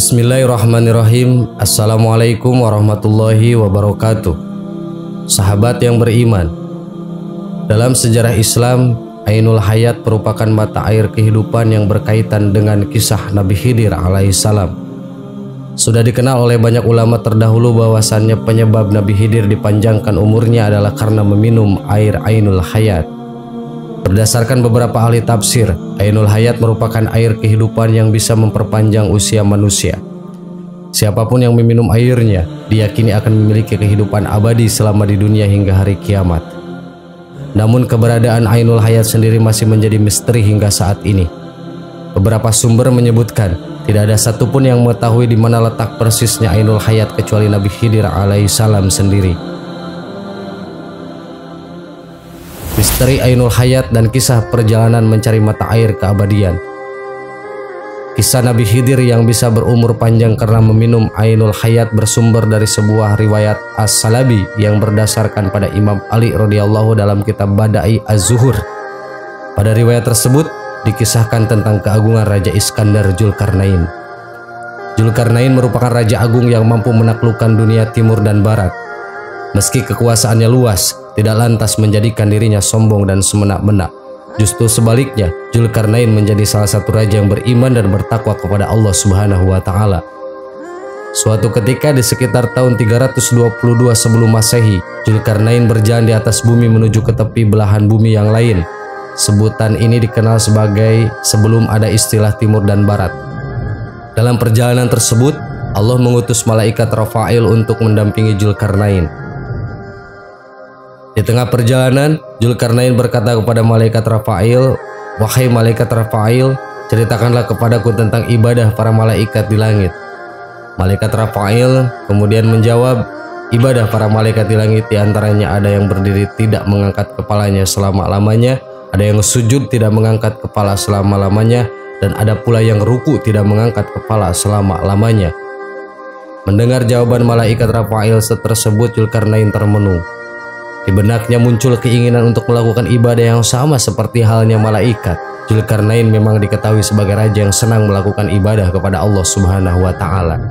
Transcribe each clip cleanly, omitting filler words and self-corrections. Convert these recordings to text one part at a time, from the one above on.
Bismillahirrahmanirrahim. Assalamualaikum warahmatullahi wabarakatuh. Sahabat yang beriman, dalam sejarah Islam, Ainul Hayat merupakan mata air kehidupan yang berkaitan dengan kisah Nabi Khidir alaihissalam. Sudah dikenal oleh banyak ulama terdahulu bahwasannya penyebab Nabi Khidir dipanjangkan umurnya adalah karena meminum air Ainul Hayat. Berdasarkan beberapa ahli tafsir, Ainul Hayat merupakan air kehidupan yang bisa memperpanjang usia manusia. Siapapun yang meminum airnya, diyakini akan memiliki kehidupan abadi selama di dunia hingga hari kiamat. Namun keberadaan Ainul Hayat sendiri masih menjadi misteri hingga saat ini. Beberapa sumber menyebutkan tidak ada satupun yang mengetahui di mana letak persisnya Ainul Hayat kecuali Nabi Khidir alaihissalam sendiri. Misteri Ainul Hayat dan kisah perjalanan mencari mata air keabadian. Kisah Nabi Khidir yang bisa berumur panjang karena meminum Ainul Hayat bersumber dari sebuah riwayat As-Salabi yang berdasarkan pada Imam Ali radhiyallahu dalam kitab Bada'i Az-Zuhur. Pada riwayat tersebut dikisahkan tentang keagungan Raja Iskandar Dzulkarnain. Dzulkarnain merupakan raja agung yang mampu menaklukkan dunia timur dan barat. Meski kekuasaannya luas, tidak lantas menjadikan dirinya sombong dan semenak-menak. Justru sebaliknya, Dzulkarnain menjadi salah satu raja yang beriman dan bertakwa kepada Allah Subhanahu wa Ta'ala. Suatu ketika di sekitar tahun 322 sebelum Masehi, Dzulkarnain berjalan di atas bumi menuju ke tepi belahan bumi yang lain. Sebutan ini dikenal sebagai sebelum ada istilah timur dan barat. Dalam perjalanan tersebut, Allah mengutus malaikat Rafail untuk mendampingi Dzulkarnain. Di tengah perjalanan, Dzulkarnain berkata kepada malaikat Rafail, "Wahai malaikat Rafail, ceritakanlah kepadaku tentang ibadah para malaikat di langit." Malaikat Rafail kemudian menjawab, "Ibadah para malaikat di langit diantaranya ada yang berdiri tidak mengangkat kepalanya selama-lamanya, ada yang sujud tidak mengangkat kepala selama-lamanya, dan ada pula yang ruku tidak mengangkat kepala selama-lamanya." Mendengar jawaban malaikat Rafail tersebut, Dzulkarnain termenung. Di benaknya muncul keinginan untuk melakukan ibadah yang sama seperti halnya malaikat. Dzulkarnain memang diketahui sebagai raja yang senang melakukan ibadah kepada Allah Subhanahu wa Ta'ala.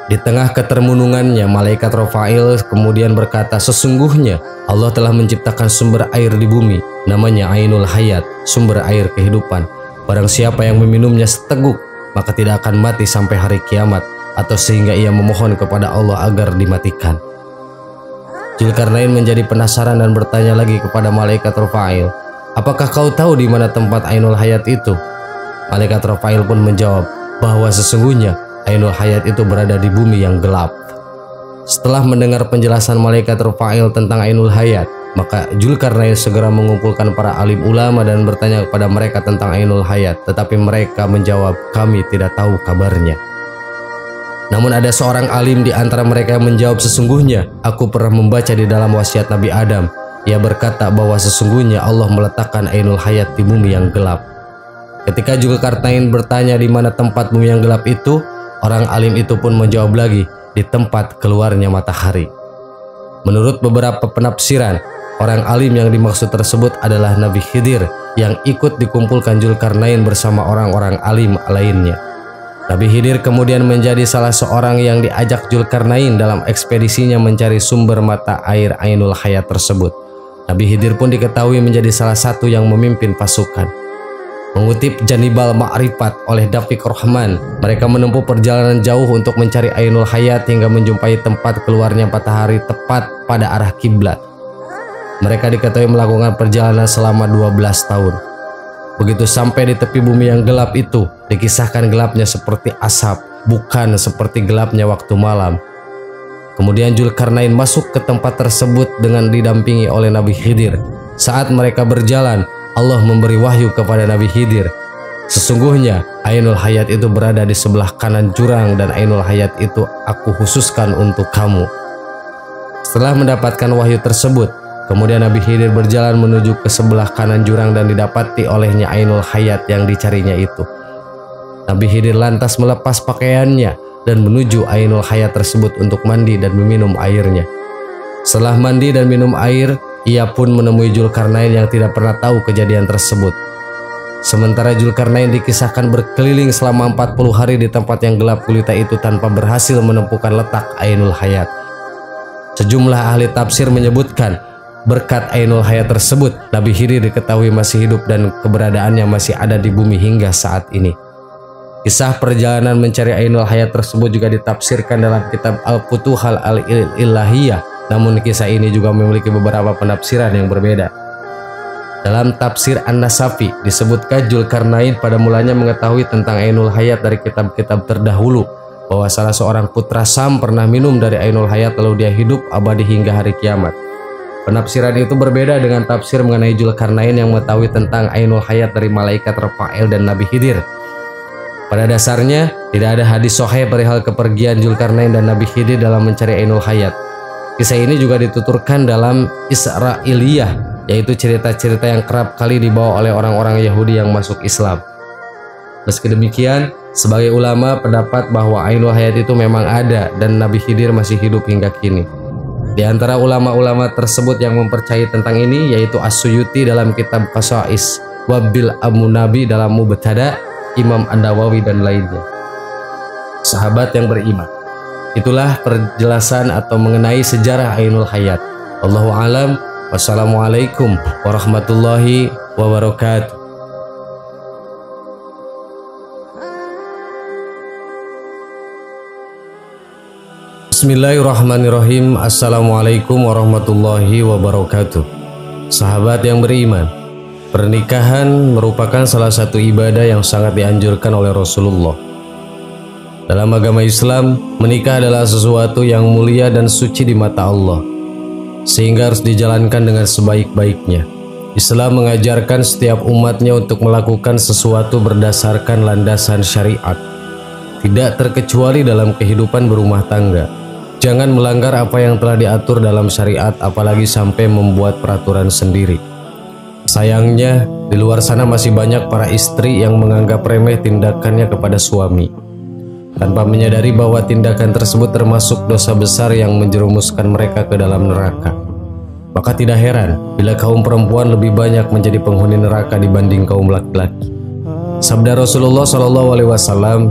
Di tengah ketermenungannya, malaikat Rafail kemudian berkata, "Sesungguhnya Allah telah menciptakan sumber air di bumi, namanya Ainul Hayat, sumber air kehidupan. Barang siapa yang meminumnya seteguk, maka tidak akan mati sampai hari kiamat, atau sehingga ia memohon kepada Allah agar dimatikan." Dzulkarnain menjadi penasaran dan bertanya lagi kepada malaikat Rafail, "Apakah kau tahu di mana tempat Ainul Hayat itu?" Malaikat Rafail pun menjawab bahwa sesungguhnya Ainul Hayat itu berada di bumi yang gelap. Setelah mendengar penjelasan malaikat Rafail tentang Ainul Hayat, maka Dzulkarnain segera mengumpulkan para alim ulama dan bertanya kepada mereka tentang Ainul Hayat, tetapi mereka menjawab, "Kami tidak tahu kabarnya." Namun ada seorang alim di antara mereka yang menjawab, "Sesungguhnya aku pernah membaca di dalam wasiat Nabi Adam. Ia berkata bahwa sesungguhnya Allah meletakkan Ainul Hayat di bumi yang gelap." Ketika Dzulkarnain bertanya di mana tempat bumi yang gelap itu, orang alim itu pun menjawab lagi, "Di tempat keluarnya matahari." Menurut beberapa penafsiran, orang alim yang dimaksud tersebut adalah Nabi Khidir yang ikut dikumpulkan Dzulkarnain bersama orang-orang alim lainnya. Nabi Khidir kemudian menjadi salah seorang yang diajak Dzulkarnain dalam ekspedisinya mencari sumber mata air Ainul Hayat tersebut. Nabi Khidir pun diketahui menjadi salah satu yang memimpin pasukan. Mengutip Janibal Ma'rifat oleh Dafiq Rahman, mereka menempuh perjalanan jauh untuk mencari Ainul Hayat hingga menjumpai tempat keluarnya matahari tepat pada arah kiblat. Mereka diketahui melakukan perjalanan selama 12 tahun. Begitu sampai di tepi bumi yang gelap itu, dikisahkan gelapnya seperti asap, bukan seperti gelapnya waktu malam. Kemudian Dzulkarnain masuk ke tempat tersebut dengan didampingi oleh Nabi Khidir. Saat mereka berjalan, Allah memberi wahyu kepada Nabi Khidir, "Sesungguhnya Ainul Hayat itu berada di sebelah kanan jurang dan Ainul Hayat itu aku khususkan untuk kamu." Setelah mendapatkan wahyu tersebut, kemudian Nabi Khidir berjalan menuju ke sebelah kanan jurang dan didapati olehnya Ainul Hayat yang dicarinya itu. Nabi Khidir lantas melepas pakaiannya dan menuju Ainul Hayat tersebut untuk mandi dan meminum airnya. Setelah mandi dan minum air, ia pun menemui Dzulkarnain yang tidak pernah tahu kejadian tersebut. Sementara Zulkarnain dikisahkan berkeliling selama 40 hari di tempat yang gelap gulita itu tanpa berhasil menemukan letak Ainul Hayat. Sejumlah ahli tafsir menyebutkan berkat Ainul Hayat tersebut, Nabi Khidir diketahui masih hidup dan keberadaannya masih ada di bumi hingga saat ini. Kisah perjalanan mencari Ainul Hayat tersebut juga ditafsirkan dalam kitab Al-Futuhal Al-Ilahiyah, namun kisah ini juga memiliki beberapa penafsiran yang berbeda. Dalam tafsir An-Nasafi disebutkan Zulkarnain pada mulanya mengetahui tentang Ainul Hayat dari kitab-kitab terdahulu, bahwa salah seorang putra Sam pernah minum dari Ainul Hayat lalu dia hidup abadi hingga hari kiamat. Penafsiran itu berbeda dengan tafsir mengenai Zulkarnain yang mengetahui tentang Ainul Hayat dari malaikat Rafael dan Nabi Khidir. Pada dasarnya, tidak ada hadis sahih perihal kepergian Zulkarnain dan Nabi Khidir dalam mencari Ainul Hayat. Kisah ini juga dituturkan dalam Israiliyah, yaitu cerita-cerita yang kerap kali dibawa oleh orang-orang Yahudi yang masuk Islam. Meski demikian, sebagai ulama pendapat bahwa Ainul Hayat itu memang ada dan Nabi Khidir masih hidup hingga kini. Di antara ulama-ulama tersebut yang mempercayai tentang ini yaitu As-Suyuti dalam kitab Qasais, Wabil Amunabi dalam Mubtada, Imam An-Nawawi dan lainnya. Sahabat yang beriman, itulah perjelasan atau mengenai sejarah Ainul Hayat. Wallahu a'lam. Wassalamualaikum warahmatullahi wabarakatuh. Bismillahirrahmanirrahim. Assalamualaikum warahmatullahi wabarakatuh. Sahabat yang beriman, pernikahan merupakan salah satu ibadah yang sangat dianjurkan oleh Rasulullah. Dalam agama Islam, menikah adalah sesuatu yang mulia dan suci di mata Allah, sehingga harus dijalankan dengan sebaik-baiknya. Islam mengajarkan setiap umatnya untuk melakukan sesuatu berdasarkan landasan syariat, tidak terkecuali dalam kehidupan berumah tangga. Jangan melanggar apa yang telah diatur dalam syariat, apalagi sampai membuat peraturan sendiri. Sayangnya, di luar sana masih banyak para istri yang menganggap remeh tindakannya kepada suami, tanpa menyadari bahwa tindakan tersebut termasuk dosa besar yang menjerumuskan mereka ke dalam neraka. Maka tidak heran bila kaum perempuan lebih banyak menjadi penghuni neraka dibanding kaum laki-laki. Sabda Rasulullah SAW,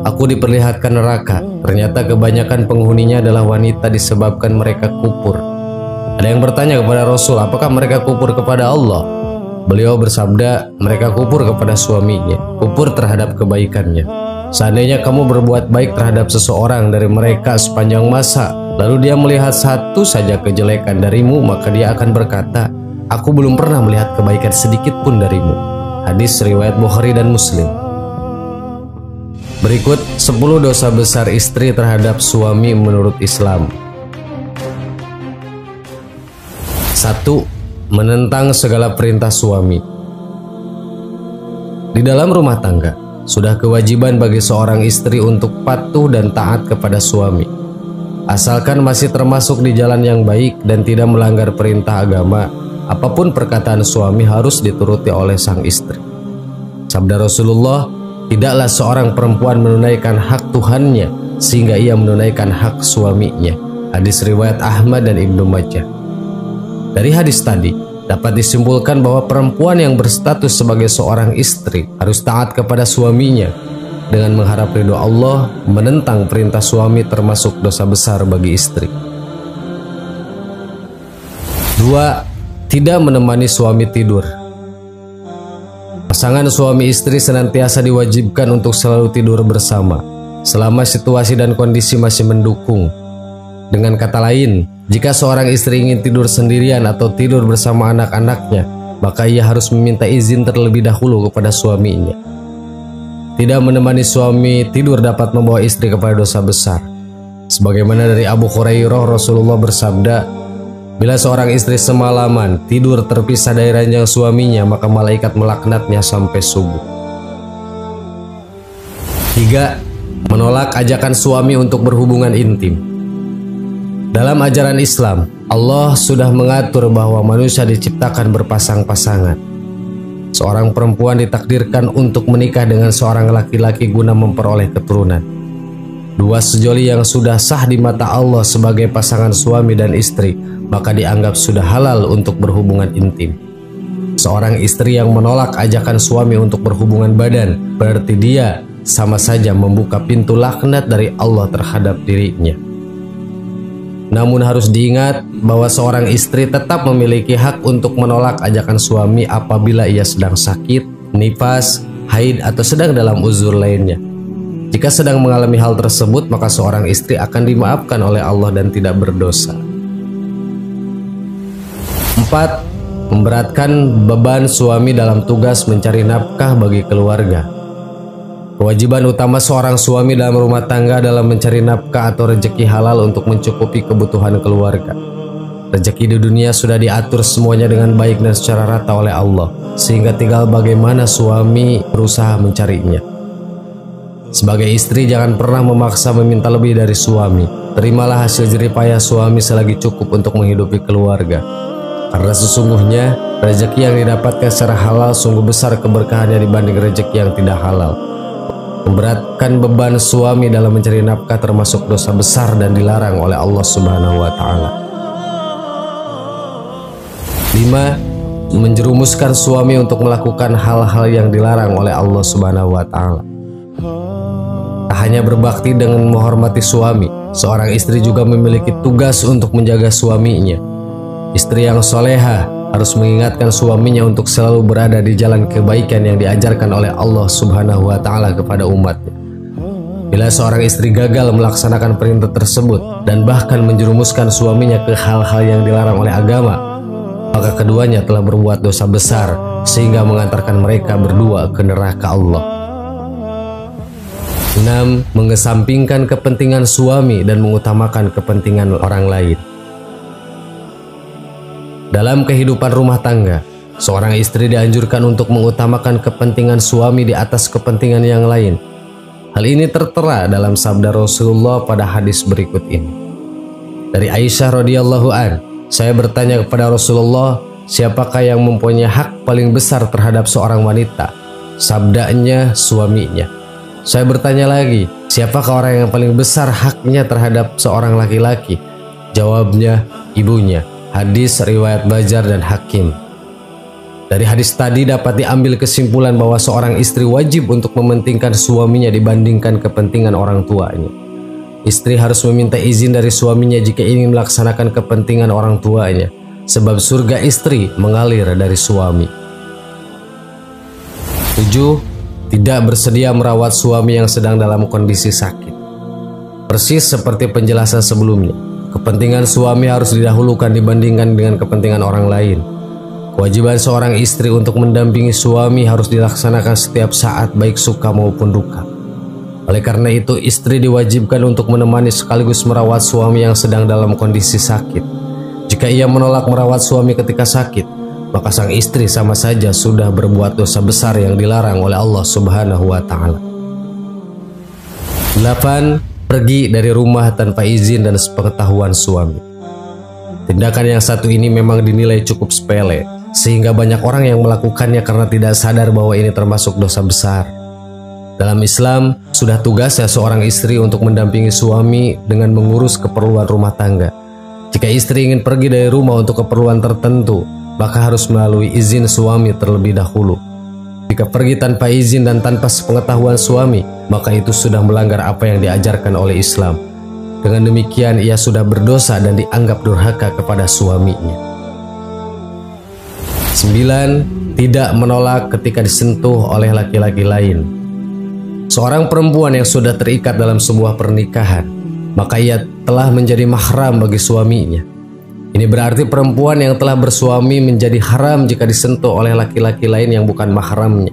"Aku diperlihatkan neraka, ternyata kebanyakan penghuninya adalah wanita disebabkan mereka kufur." Ada yang bertanya kepada Rasul, apakah mereka kufur kepada Allah? Beliau bersabda, mereka kufur kepada suaminya, kufur terhadap kebaikannya. Seandainya kamu berbuat baik terhadap seseorang dari mereka sepanjang masa, lalu dia melihat satu saja kejelekan darimu, maka dia akan berkata, "Aku belum pernah melihat kebaikan sedikit pun darimu." Hadis riwayat Bukhari dan Muslim. Berikut 10 dosa besar istri terhadap suami menurut Islam. 1. Menentang segala perintah suami. Di dalam rumah tangga, sudah kewajiban bagi seorang istri untuk patuh dan taat kepada suami, asalkan masih termasuk di jalan yang baik dan tidak melanggar perintah agama. Apapun perkataan suami harus dituruti oleh sang istri. Sabda Rasulullah, tidaklah seorang perempuan menunaikan hak Tuhannya sehingga ia menunaikan hak suaminya. Hadis riwayat Ahmad dan Ibnu Majah. Dari hadis tadi dapat disimpulkan bahwa perempuan yang berstatus sebagai seorang istri harus taat kepada suaminya dengan mengharap ridho Allah. Menentang perintah suami termasuk dosa besar bagi istri. 2. Tidak menemani suami tidur. Pasangan suami istri senantiasa diwajibkan untuk selalu tidur bersama selama situasi dan kondisi masih mendukung. Dengan kata lain, jika seorang istri ingin tidur sendirian atau tidur bersama anak-anaknya, maka ia harus meminta izin terlebih dahulu kepada suaminya. Tidak menemani suami tidur dapat membawa istri kepada dosa besar. Sebagaimana dari Abu Hurairah, Rasulullah bersabda, bila seorang istri semalaman tidur terpisah dari ranjang suaminya, maka malaikat melaknatnya sampai subuh. 3. Menolak ajakan suami untuk berhubungan intim. Dalam ajaran Islam, Allah sudah mengatur bahwa manusia diciptakan berpasang-pasangan. Seorang perempuan ditakdirkan untuk menikah dengan seorang laki-laki guna memperoleh keturunan. Dua sejoli yang sudah sah di mata Allah sebagai pasangan suami dan istri, maka dianggap sudah halal untuk berhubungan intim. Seorang istri yang menolak ajakan suami untuk berhubungan badan, berarti dia sama saja membuka pintu laknat dari Allah terhadap dirinya. Namun harus diingat bahwa seorang istri tetap memiliki hak untuk menolak ajakan suami apabila ia sedang sakit, nifas, haid, atau sedang dalam uzur lainnya. Jika sedang mengalami hal tersebut, maka seorang istri akan dimaafkan oleh Allah dan tidak berdosa. 4. Memberatkan beban suami dalam tugas mencari nafkah bagi keluarga. Kewajiban utama seorang suami dalam rumah tangga adalah mencari nafkah atau rezeki halal untuk mencukupi kebutuhan keluarga. Rezeki di dunia sudah diatur semuanya dengan baik dan secara rata oleh Allah, sehingga tinggal bagaimana suami berusaha mencarinya. Sebagai istri, jangan pernah memaksa meminta lebih dari suami. Terimalah hasil jerih payah suami selagi cukup untuk menghidupi keluarga. Karena sesungguhnya rezeki yang didapatkan secara halal sungguh besar keberkahannya dibanding rezeki yang tidak halal. Memberatkan beban suami dalam mencari nafkah termasuk dosa besar dan dilarang oleh Allah Subhanahu wa Ta'ala. 5. Menjerumuskan suami untuk melakukan hal-hal yang dilarang oleh Allah Subhanahu wa Ta'ala. Tak hanya berbakti dengan menghormati suami, seorang istri juga memiliki tugas untuk menjaga suaminya. Istri yang soleha harus mengingatkan suaminya untuk selalu berada di jalan kebaikan yang diajarkan oleh Allah Subhanahu wa Ta'ala kepada umatnya. Bila seorang istri gagal melaksanakan perintah tersebut dan bahkan menjerumuskan suaminya ke hal-hal yang dilarang oleh agama, maka keduanya telah berbuat dosa besar sehingga mengantarkan mereka berdua ke neraka Allah. 6. Mengesampingkan kepentingan suami dan mengutamakan kepentingan orang lain. Dalam kehidupan rumah tangga, seorang istri dianjurkan untuk mengutamakan kepentingan suami di atas kepentingan yang lain. Hal ini tertera dalam sabda Rasulullah pada hadis berikut ini. Dari Aisyah radhiyallahu an, saya bertanya kepada Rasulullah, siapakah yang mempunyai hak paling besar terhadap seorang wanita? Sabdanya, suaminya. Saya bertanya lagi, siapakah orang yang paling besar haknya terhadap seorang laki-laki? Jawabnya, ibunya. Hadis riwayat Bajar dan Hakim. Dari hadis tadi dapat diambil kesimpulan bahwa seorang istri wajib untuk mementingkan suaminya dibandingkan kepentingan orang tuanya. Istri harus meminta izin dari suaminya jika ingin melaksanakan kepentingan orang tuanya, sebab surga istri mengalir dari suami. 7. Tidak bersedia merawat suami yang sedang dalam kondisi sakit. Persis seperti penjelasan sebelumnya, kepentingan suami harus didahulukan dibandingkan dengan kepentingan orang lain. Kewajiban seorang istri untuk mendampingi suami harus dilaksanakan setiap saat, baik suka maupun duka. Oleh karena itu, istri diwajibkan untuk menemani sekaligus merawat suami yang sedang dalam kondisi sakit. Jika ia menolak merawat suami ketika sakit, maka sang istri sama saja sudah berbuat dosa besar yang dilarang oleh Allah Subhanahu wa Ta'ala. 8. Pergi dari rumah tanpa izin dan sepengetahuan suami. Tindakan yang satu ini memang dinilai cukup sepele, sehingga banyak orang yang melakukannya karena tidak sadar bahwa ini termasuk dosa besar. Dalam Islam, sudah tugasnya seorang istri untuk mendampingi suami dengan mengurus keperluan rumah tangga. Jika istri ingin pergi dari rumah untuk keperluan tertentu, maka harus melalui izin suami terlebih dahulu. Jika pergi tanpa izin dan tanpa sepengetahuan suami, maka itu sudah melanggar apa yang diajarkan oleh Islam. Dengan demikian, ia sudah berdosa dan dianggap durhaka kepada suaminya. 9. Tidak menolak ketika disentuh oleh laki-laki lain. Seorang perempuan yang sudah terikat dalam sebuah pernikahan, maka ia telah menjadi mahram bagi suaminya. Ini berarti perempuan yang telah bersuami menjadi haram jika disentuh oleh laki-laki lain yang bukan mahramnya.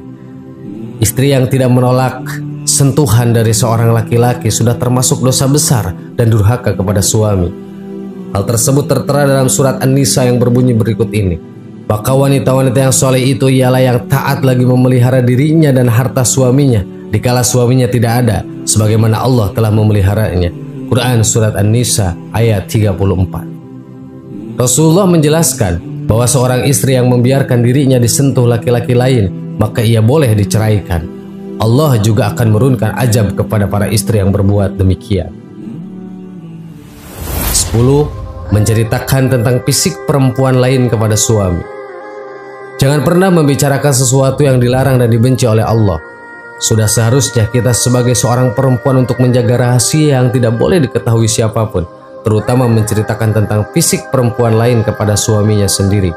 Istri yang tidak menolak sentuhan dari seorang laki-laki sudah termasuk dosa besar dan durhaka kepada suami. Hal tersebut tertera dalam surat An-Nisa yang berbunyi berikut ini. Maka wanita-wanita yang soleh itu ialah yang taat lagi memelihara dirinya dan harta suaminya dikala suaminya tidak ada, sebagaimana Allah telah memeliharanya. Quran Surat An-Nisa ayat 34. Rasulullah menjelaskan bahwa seorang istri yang membiarkan dirinya disentuh laki-laki lain, maka ia boleh diceraikan. Allah juga akan menurunkan azab kepada para istri yang berbuat demikian. 10. Menceritakan tentang fisik perempuan lain kepada suami. Jangan pernah membicarakan sesuatu yang dilarang dan dibenci oleh Allah. Sudah seharusnya kita sebagai seorang perempuan untuk menjaga rahasia yang tidak boleh diketahui siapapun, terutama menceritakan tentang fisik perempuan lain kepada suaminya sendiri.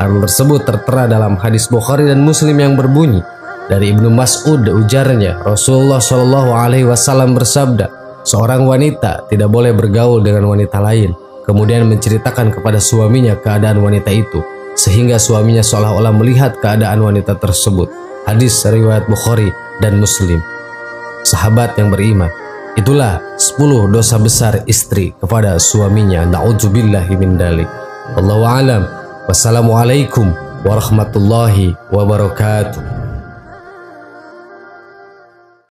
Hal tersebut tertera dalam hadis Bukhari dan Muslim yang berbunyi, dari Ibnu Mas'ud ujarnya, Rasulullah Shallallahu Alaihi Wasallam bersabda, seorang wanita tidak boleh bergaul dengan wanita lain, kemudian menceritakan kepada suaminya keadaan wanita itu, sehingga suaminya seolah-olah melihat keadaan wanita tersebut. Hadis riwayat Bukhari dan Muslim. Sahabat yang beriman, itulah 10 dosa besar istri kepada suaminya. Na'udzubillahi min dzalik. Wallahu a'lam. Wassalamualaikum warahmatullahi wabarakatuh.